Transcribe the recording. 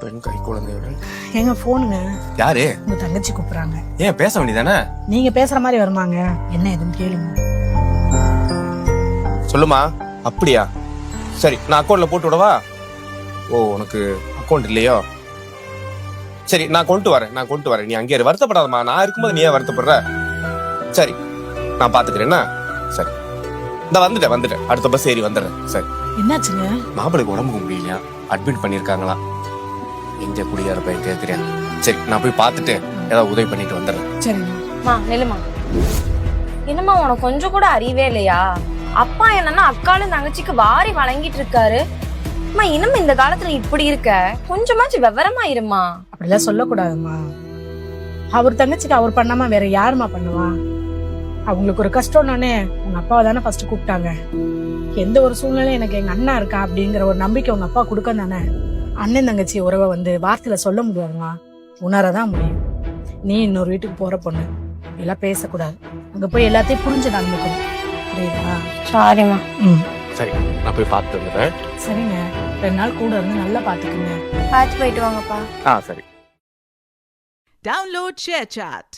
பெண் கை குழந்தையுடன் எங்க போனுங்க. யாரு? உங்க தங்கச்சி கூப்பிடுறாங்க. ஏன் பேச வேண்டியதானே? நீங்க பேசுற மாதிரி வருமாங்க? என்ன எதுன்னு கேளுங்க. சொல்லுமா. அப்படியா? சரி, நான் அக்கௌண்ட்ல போட்டு விடவா? ஓ, உனக்கு அக்கௌண்ட் இல்லையோ? சரி, நான் கொண்டு வரேன். நீ அங்கே வருத்தப்படாதமா. நான் இருக்கும்போது நீ ஏன் வருத்தப்படுற? சரி, நான் பாத்துக்கிறேன். சரி, இந்த வந்துட்டேன். அடுத்த பஸ் ஏறி வந்துடுறேன். சரி. என்னாச்சுங்க? மாப்பிளைக்கு உடம்புக்கு முடியலையா? அட்மிட் பண்ணிருக்காங்களா? எங்க குடியார பையன் கேட்கிறேன். சரி, நான் போய் பார்த்துட்டு ஏதாவது உதவி பண்ணிட்டு வந்துடுறேன். சரிங்க. நில்லுமா. என்னம்மா உனக்கு கொஞ்சம் கூட அறிவே இல்லையா? அப்பா என்னன்னா அக்காலும் தங்கச்சிக்கு வாரி வழங்கிட்டு இருக்காரு. அம்மா இன்னும் இந்த காலத்துல இப்படி இருக்க, கொஞ்சமாச்சும் விவரமா இருமா. அப்படிலாம் சொல்லக்கூடாதுமா. அவர் தங்கச்சிக்கு அவர் பண்ணாம வேற யாருமா பண்ணுவா? அவங்களுக்கு ஒரு கஷ்டம்னானே உங்க அப்பாவை தானே ஃபர்ஸ்ட் கூப்பிட்டாங்க. எந்த ஒரு சூழ்நிலையும் எனக்கு எங்க அண்ணா இருக்கா அப்படிங்கிற ஒரு நம்பிக்கை உங்க அப்பா கொடுக்க தானே. அண்ணன் தங்கச்சி உறவை வார்த்தையில சொல்ல முடியாதுமா, உணரதான் முடியும். நீ இன்னொரு வீட்டுக்கு போற பொண்ணு, எல்லாம் பேசக்கூடாது. அங்க போய் எல்லாத்தையும் புரிஞ்சு நடந்துக்கணும். புரியுதா? சாரிம்மா. சரி, நான் போய் பார்த்துட்டு வந்துடுறேன். சரிங்க. 2 நாள் கூட இருந்து நல்லா பாத்துக்குங்க. பார்த்து போயிட்டு வாங்கப்பா. சரி. Download ShareChat.